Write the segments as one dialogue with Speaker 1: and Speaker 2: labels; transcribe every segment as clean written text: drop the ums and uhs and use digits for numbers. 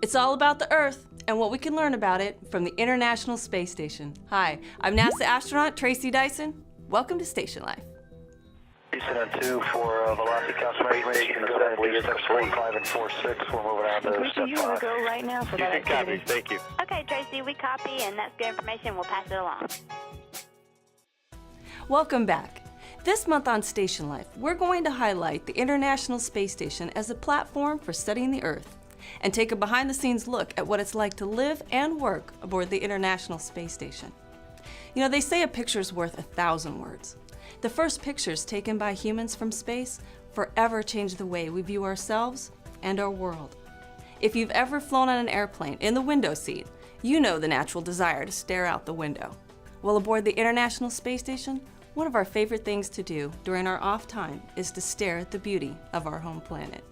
Speaker 1: It's all about the Earth and what we can learn about it from the International Space Station. Hi, I'm NASA astronaut Tracy Dyson. Welcome to Station Life.
Speaker 2: Houston on 2 for velocity calculation station assembly, steps 4, 5, and 4, 6. We're moving on to
Speaker 3: Tracy,
Speaker 2: step
Speaker 3: you
Speaker 2: 5.
Speaker 3: want to go right now for that activity?
Speaker 2: Thank you.
Speaker 4: Okay, Tracy, we copy, and that's good information. We'll pass it along.
Speaker 1: Welcome back. This month on Station Life, we're going to highlight the International Space Station as a platform for studying the Earth and take a behind-the-scenes look at what it's like to live and work aboard the International Space Station. You know, they say a picture's worth 1,000 words. The first pictures taken by humans from space forever changed the way we view ourselves and our world. If you've ever flown on an airplane in the window seat, you know the natural desire to stare out the window. Well, aboard the International Space Station, one of our favorite things to do during our off time is to stare at the beauty of our home planet.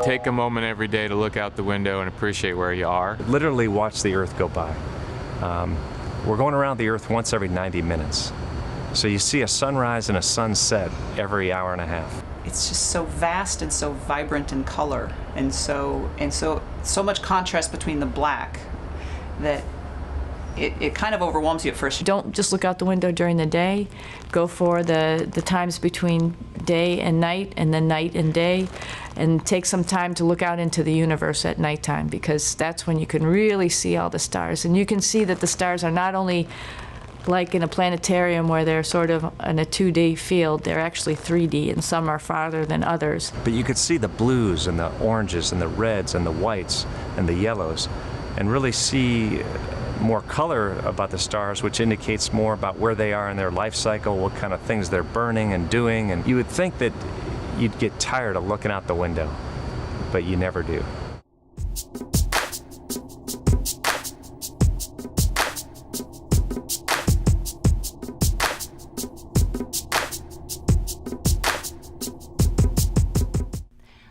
Speaker 5: Take a moment every day to look out the window and appreciate where you are.
Speaker 6: Literally watch the Earth go by. We're going around the Earth once every 90 minutes. So you see a sunrise and a sunset every hour and a half.
Speaker 7: It's just so vast and so vibrant in color, and so much contrast between the black that it kind of overwhelms you at first.
Speaker 8: Don't just look out the window during the day. Go for the times between day and night, and then night and day, and take some time to look out into the universe at nighttime, because that's when you can really see all the stars. And you can see that the stars are not only like in a planetarium where they're sort of in a 2D field, they're actually 3D, and some are farther than others.
Speaker 6: But you could see the blues and the oranges and the reds and the whites and the yellows, and really see more color about the stars, which indicates more about where they are in their life cycle, what kind of things they're burning and doing. And you would think that you'd get tired of looking out the window, but you never do.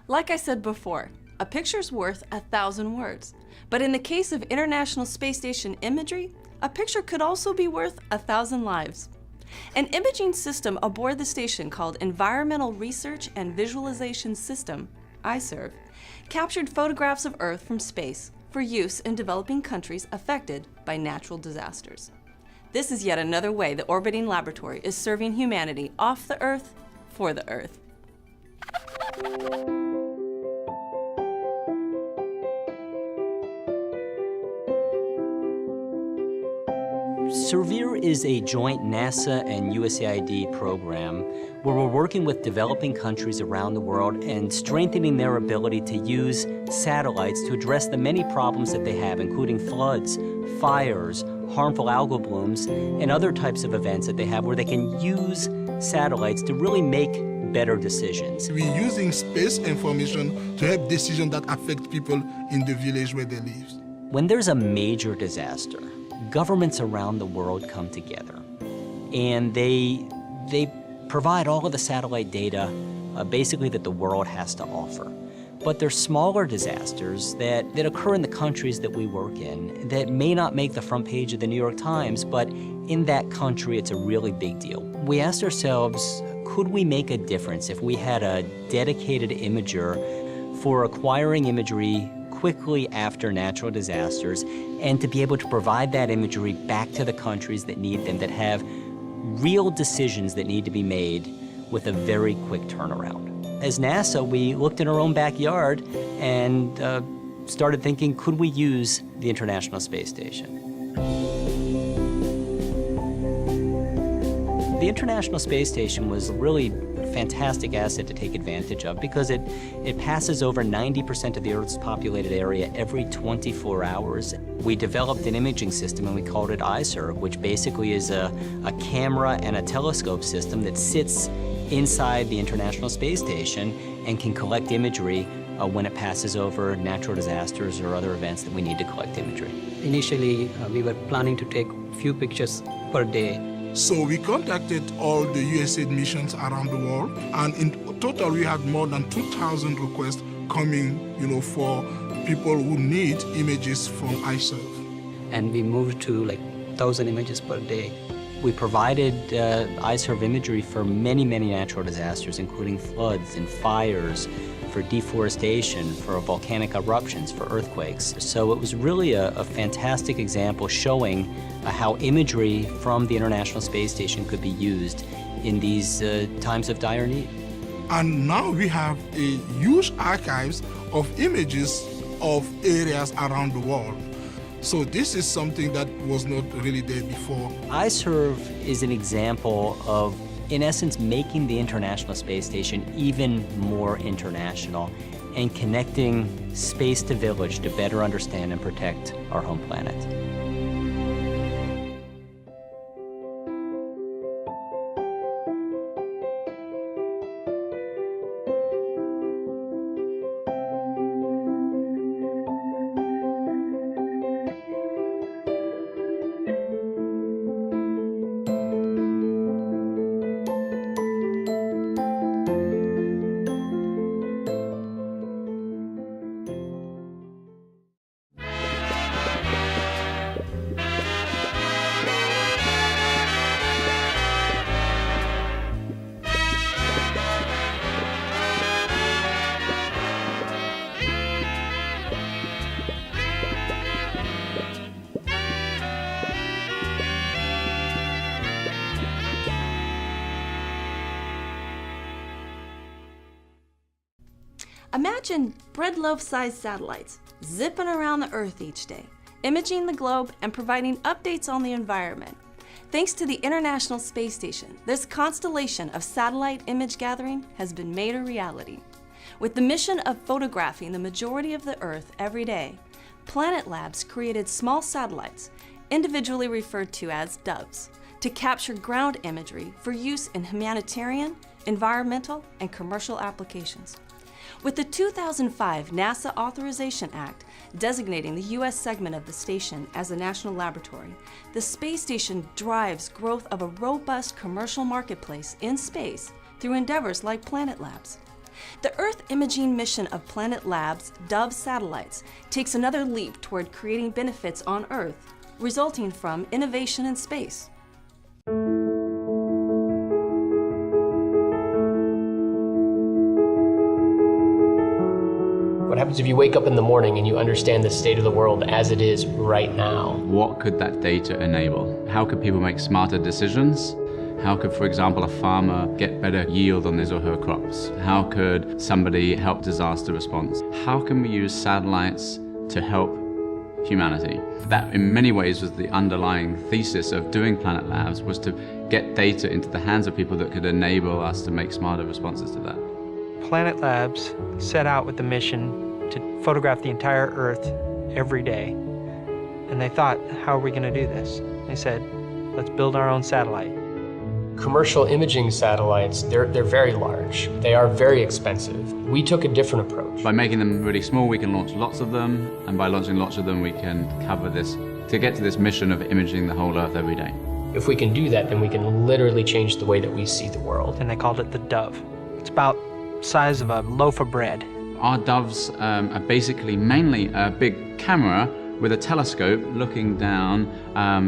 Speaker 1: Like I said before, a picture's worth 1,000 words. But in the case of International Space Station imagery, a picture could also be worth 1,000 lives. An imaging system aboard the station called Environmental Research and Visualization System, ISERV, captured photographs of Earth from space for use in developing countries affected by natural disasters. This is yet another way the orbiting laboratory is serving humanity off the Earth for the Earth.
Speaker 9: SURVEYOR is a joint NASA and USAID program where we're working with developing countries around the world and strengthening their ability to use satellites to address the many problems that they have, including floods, fires, harmful algal blooms, and other types of events that they have where they can use satellites to really make better decisions.
Speaker 10: We're using space information to help decisions that affect people in the village where they live.
Speaker 9: When there's a major disaster, governments around the world come together, and they provide all of the satellite data basically that the world has to offer. But there's smaller disasters that occur in the countries that we work in that may not make the front page of the New York Times, but in that country it's a really big deal. We asked ourselves, could we make a difference if we had a dedicated imager for acquiring imagery quickly after natural disasters, and to be able to provide that imagery back to the countries that need them, that have real decisions that need to be made with a very quick turnaround. As NASA, we looked in our own backyard and started thinking, could we use the International Space Station? The International Space Station was really a fantastic asset to take advantage of because it passes over 90% of the Earth's populated area every 24 hours. We developed an imaging system and we called it ISERV, which basically is a camera and a telescope system that sits inside the International Space Station and can collect imagery when it passes over natural disasters or other events that we need to collect imagery.
Speaker 11: Initially, we were planning to take a few pictures per day.
Speaker 10: So we contacted all the USAID missions around the world, and in total we had more than 2,000 requests coming, for people who need images from ISERV.
Speaker 11: And we moved to like 1,000 images per day.
Speaker 9: We provided ISERV imagery for many, many natural disasters, including floods and fires, for deforestation, for volcanic eruptions, for earthquakes. So it was really a fantastic example showing how imagery from the International Space Station could be used in these times of dire need.
Speaker 10: And now we have a huge archives of images of areas around the world. So this is something that was not really there before.
Speaker 9: ISERV is an example of, in essence, making the International Space Station even more international and connecting space to village to better understand and protect our home planet.
Speaker 1: Imagine bread loaf-sized satellites zipping around the Earth each day, imaging the globe and providing updates on the environment. Thanks to the International Space Station, this constellation of satellite image gathering has been made a reality. With the mission of photographing the majority of the Earth every day, Planet Labs created small satellites, individually referred to as doves, to capture ground imagery for use in humanitarian, environmental, and commercial applications. With the 2005 NASA Authorization Act designating the U.S. segment of the station as a national laboratory, the space station drives growth of a robust commercial marketplace in space through endeavors like Planet Labs. The Earth imaging mission of Planet Labs' Dove satellites takes another leap toward creating benefits on Earth, resulting from innovation in space.
Speaker 12: What happens if you wake up in the morning and you understand the state of the world as it is right now?
Speaker 13: What could that data enable? How could people make smarter decisions? How could, for example, a farmer get better yield on his or her crops? How could somebody help disaster response? How can we use satellites to help humanity? That, in many ways, was the underlying thesis of doing Planet Labs, was to get data into the hands of people that could enable us to make smarter responses to that.
Speaker 14: Planet Labs set out with the mission to photograph the entire Earth every day. And they thought, how are we going to do this? They said, let's build our own satellite.
Speaker 12: Commercial imaging satellites, they're very large. They are very expensive. We took a different approach.
Speaker 13: By making them really small, we can launch lots of them, and by launching lots of them, we can cover this, to get to this mission of imaging the whole Earth every day.
Speaker 12: If we can do that, then we can literally change the way that we see the world.
Speaker 14: And they called it the Dove. It's about the size of a loaf of bread.
Speaker 13: Our doves are basically mainly a big camera with a telescope looking down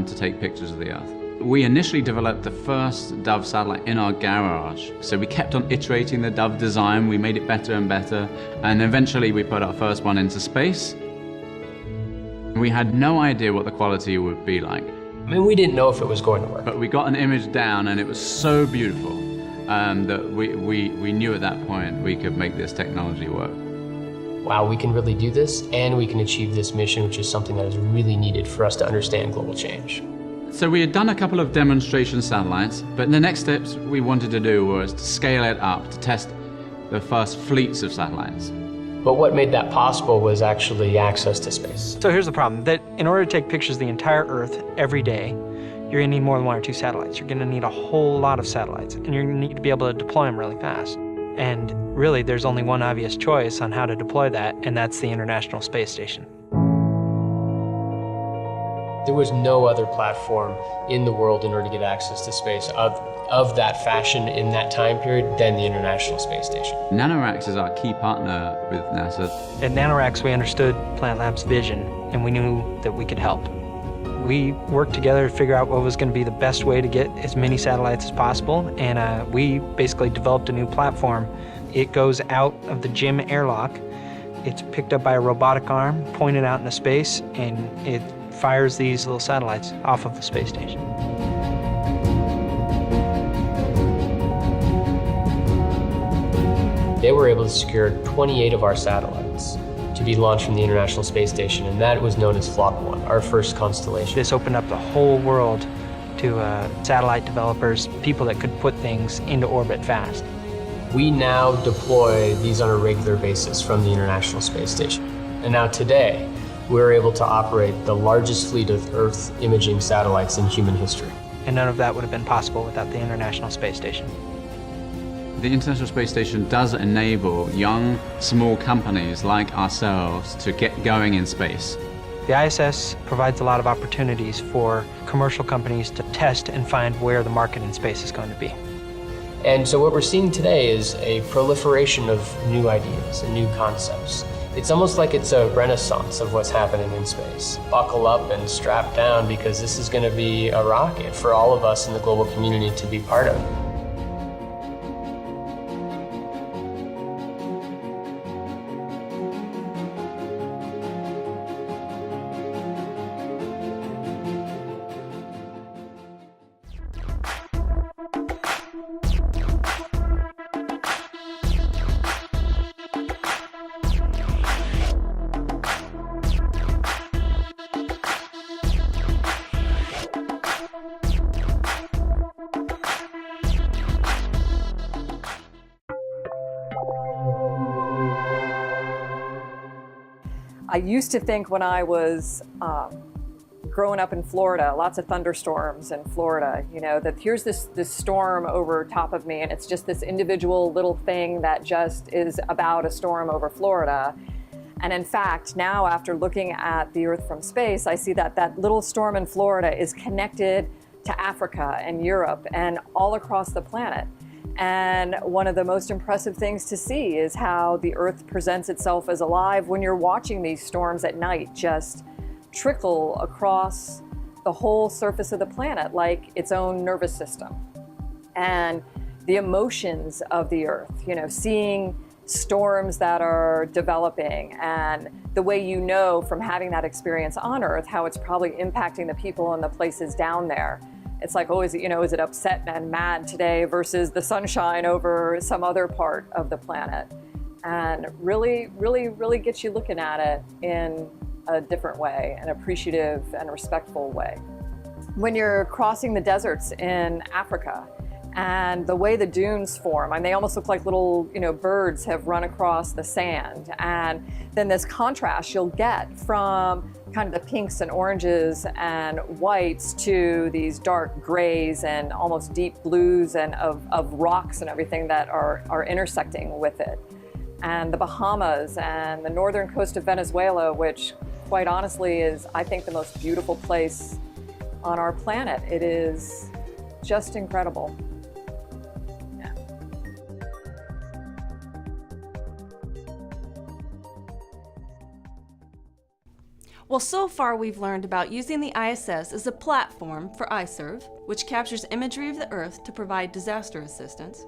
Speaker 13: to take pictures of the Earth. We initially developed the first Dove satellite in our garage. So we kept on iterating the Dove design, we made it better and better, and eventually we put our first one into space. We had no idea what the quality would be like.
Speaker 12: I mean, we didn't know if it was going to work.
Speaker 13: But we got an image down and it was so beautiful that we knew at that point we could make this technology work.
Speaker 12: Wow, we can really do this, and we can achieve this mission, which is something that is really needed for us to understand global change.
Speaker 13: So we had done a couple of demonstration satellites, but the next steps we wanted to do was to scale it up, to test the first fleets of satellites.
Speaker 12: But what made that possible was actually access to space.
Speaker 14: So here's the problem, that in order to take pictures of the entire Earth every day, you're going to need more than one or two satellites. You're going to need a whole lot of satellites, and you're going to need to be able to deploy them really fast. And really, there's only one obvious choice on how to deploy that, and that's the International Space Station.
Speaker 12: There was no other platform in the world in order to get access to space of that fashion in that time period than the International Space Station.
Speaker 13: NanoRacks is our key partner with NASA.
Speaker 14: At NanoRacks, we understood Planet Labs' vision, and we knew that we could help. We worked together to figure out what was going to be the best way to get as many satellites as possible, and we basically developed a new platform. It goes out of the GIM airlock, it's picked up by a robotic arm, pointed out into space, and it fires these little satellites off of the space station.
Speaker 12: They were able to secure 28 of our satellites to be launched from the International Space Station, and that was known as Flock 1, our first constellation.
Speaker 14: This opened up the whole world to satellite developers, people that could put things into orbit fast.
Speaker 12: We now deploy these on a regular basis from the International Space Station. And now today, we're able to operate the largest fleet of Earth imaging satellites in human history.
Speaker 14: And none of that would have been possible without the International Space Station.
Speaker 13: The International Space Station does enable young, small companies like ourselves to get going in space.
Speaker 14: The ISS provides a lot of opportunities for commercial companies to test and find where the market in space is going to be.
Speaker 12: And so what we're seeing today is a proliferation of new ideas and new concepts. It's almost like it's a renaissance of what's happening in space. Buckle up and strap down, because this is going to be a rocket for all of us in the global community to be part of.
Speaker 15: I used to think when I was growing up in Florida, lots of thunderstorms in Florida, you know, that here's this storm over top of me and it's just this individual little thing that just is about a storm over Florida. And in fact, now after looking at the Earth from space, I see that that little storm in Florida is connected to Africa and Europe and all across the planet. And one of the most impressive things to see is how the Earth presents itself as alive when you're watching these storms at night just trickle across the whole surface of the planet like its own nervous system. And the emotions of the Earth, you know, seeing storms that are developing and the way you know from having that experience on Earth how it's probably impacting the people and the places down there. It's like, oh, is it upset and mad today versus the sunshine over some other part of the planet? And really, really, really gets you looking at it in a different way, an appreciative and respectful way. When you're crossing the deserts in Africa and the way the dunes form, and they almost look like little, birds have run across the sand. And then this contrast you'll get from kind of the pinks and oranges and whites to these dark grays and almost deep blues and of rocks and everything that are intersecting with it. And the Bahamas and the northern coast of Venezuela, which quite honestly is, I think, the most beautiful place on our planet. It is just incredible. Yeah.
Speaker 1: Well, so far we've learned about using the ISS as a platform for iServe, which captures imagery of the Earth to provide disaster assistance,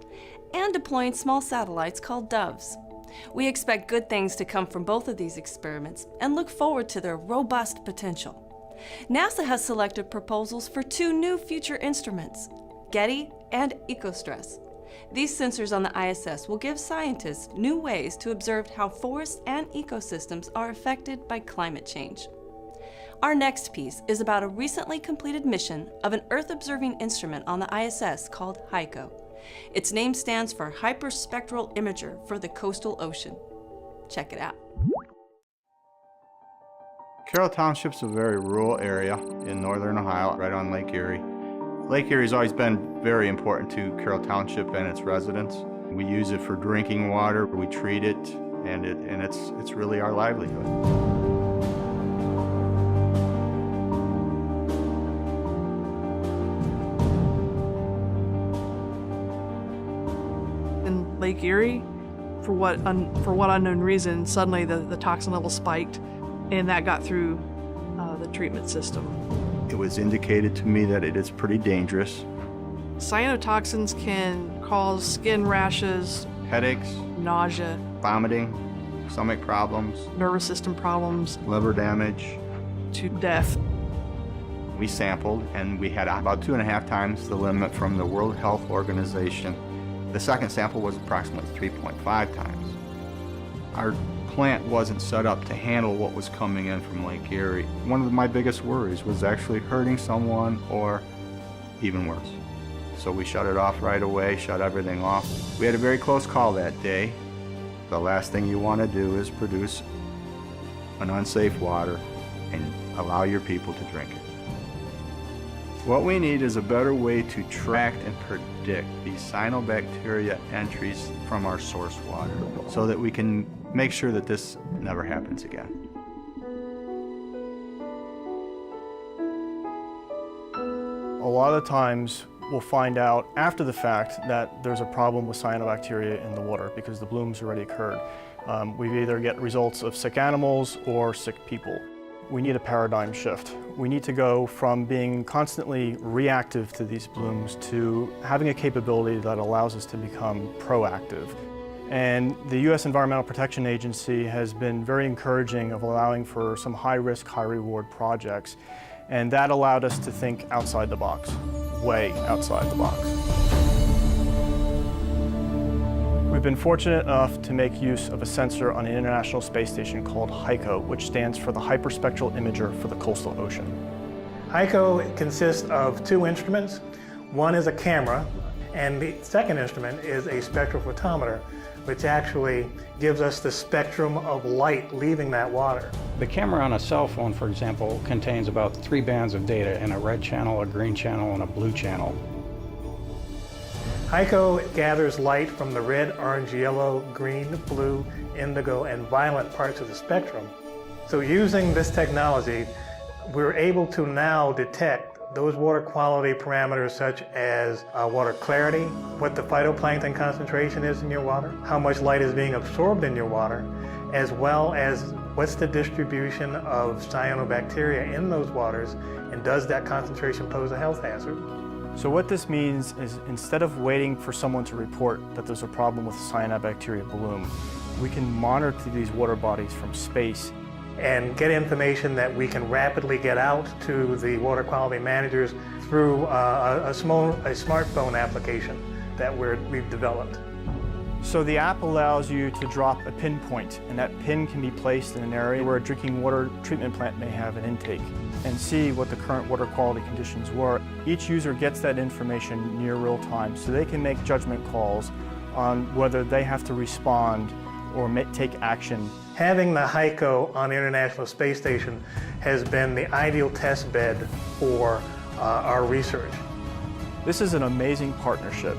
Speaker 1: and deploying small satellites called doves. We expect good things to come from both of these experiments and look forward to their robust potential. NASA has selected proposals for 2 new future instruments, Getty and EcoStress. These sensors on the ISS will give scientists new ways to observe how forests and ecosystems are affected by climate change. Our next piece is about a recently completed mission of an Earth-observing instrument on the ISS called HYCO. Its name stands for Hyperspectral Imager for the Coastal Ocean. Check it out.
Speaker 16: Carroll Township's a very rural area in northern Ohio, right on Lake Erie. Lake Erie has always been very important to Carroll Township and its residents. We use it for drinking water, we treat it, and it's really our livelihood.
Speaker 17: Lake Erie, for what unknown reason, suddenly the toxin level spiked, and that got through the treatment system.
Speaker 16: It was indicated to me that it is pretty dangerous.
Speaker 17: Cyanotoxins can cause skin rashes,
Speaker 16: headaches,
Speaker 17: nausea,
Speaker 16: vomiting, stomach problems,
Speaker 17: nervous system problems,
Speaker 16: liver damage,
Speaker 17: to death.
Speaker 16: We sampled, and we had about 2.5 times the limit from the World Health Organization. The second sample was approximately 3.5 times. Our plant wasn't set up to handle what was coming in from Lake Erie. One of my biggest worries was actually hurting someone or even worse. So we shut it off right away, shut everything off. We had a very close call that day. The last thing you want to do is produce an unsafe water and allow your people to drink it. What we need is a better way to track and predict these cyanobacteria entries from our source water so that we can make sure that this never happens again.
Speaker 18: A lot of times we'll find out after the fact that there's a problem with cyanobacteria in the water because the bloom's already occurred. We either get results of sick animals or sick people. We need a paradigm shift. We need to go from being constantly reactive to these blooms to having a capability that allows us to become proactive. And the U.S. Environmental Protection Agency has been very encouraging of allowing for some high-risk, high-reward projects. And that allowed us to think outside the box, way outside the box. We've been fortunate enough to make use of a sensor on the International Space Station called HYCO, which stands for the Hyperspectral Imager for the Coastal Ocean.
Speaker 19: HYCO consists of 2 instruments. One is a camera, and the second instrument is a spectrophotometer, which actually gives us the spectrum of light leaving that water.
Speaker 20: The camera on a cell phone, for example, contains about 3 bands of data in a red channel, a green channel, and a blue channel.
Speaker 19: HICO gathers light from the red, orange, yellow, green, blue, indigo, and violet parts of the spectrum. So using this technology, we're able to now detect those water quality parameters such as water clarity, what the phytoplankton concentration is in your water, how much light is being absorbed in your water, as well as what's the distribution of cyanobacteria in those waters, and does that concentration pose a health hazard?
Speaker 18: So what this means is instead of waiting for someone to report that there's a problem with cyanobacteria bloom, we can monitor these water bodies from space
Speaker 19: and get information that we can rapidly get out to the water quality managers through a smartphone application that we've developed.
Speaker 18: So the app allows you to drop a pinpoint, and that pin can be placed in an area where a drinking water treatment plant may have an intake, and see what the current water quality conditions were. Each user gets that information near real time, so they can make judgment calls on whether they have to respond or take action.
Speaker 19: Having the HICO on the International Space Station has been the ideal test bed for our research.
Speaker 18: This is an amazing partnership.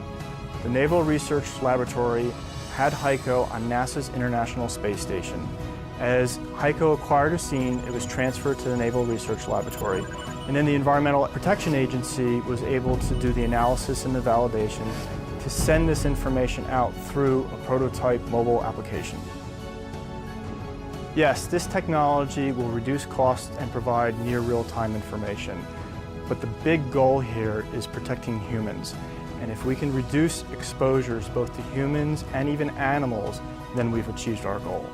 Speaker 18: The Naval Research Laboratory had HICO on NASA's International Space Station. As HICO acquired a scene, it was transferred to the Naval Research Laboratory. And then the Environmental Protection Agency was able to do the analysis and the validation to send this information out through a prototype mobile application. Yes, this technology will reduce costs and provide near real-time information. But the big goal here is protecting humans. And if we can reduce exposures both to humans and even animals, then we've achieved our goal.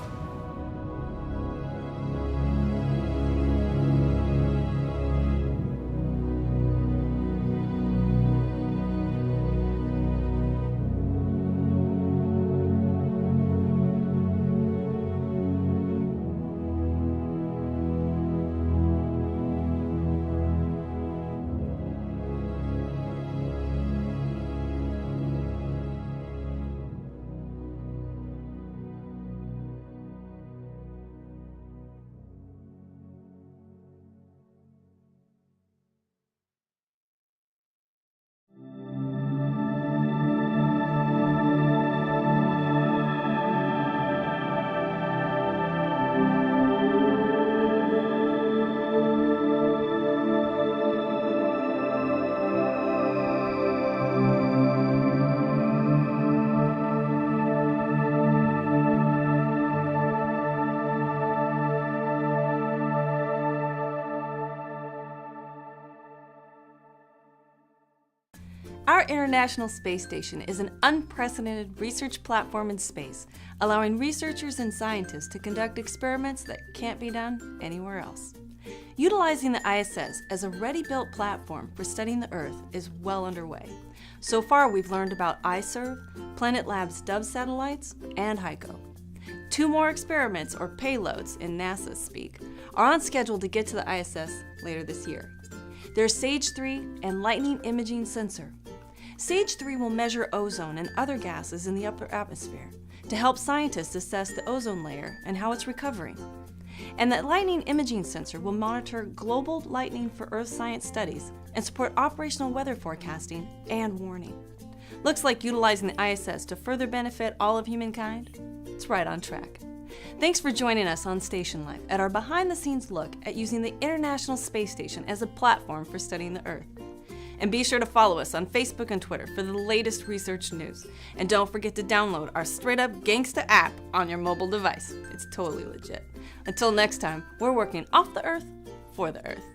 Speaker 1: Our International Space Station is an unprecedented research platform in space, allowing researchers and scientists to conduct experiments that can't be done anywhere else. Utilizing the ISS as a ready-built platform for studying the Earth is well underway. So far, we've learned about iServe, Planet Labs Dove satellites, and HICO. 2 more experiments, or payloads in NASA speak, are on schedule to get to the ISS later this year. There's SAGE 3 and Lightning Imaging Sensor. SAGE 3 will measure ozone and other gases in the upper atmosphere to help scientists assess the ozone layer and how it's recovering. And that Lightning Imaging Sensor will monitor global lightning for Earth science studies and support operational weather forecasting and warning. Looks like utilizing the ISS to further benefit all of humankind? It's right on track. Thanks for joining us on StationLIFE at our behind-the-scenes look at using the International Space Station as a platform for studying the Earth. And be sure to follow us on Facebook and Twitter for the latest research news. And don't forget to download our straight-up gangsta app on your mobile device. It's totally legit. Until next time, we're working off the Earth for the Earth.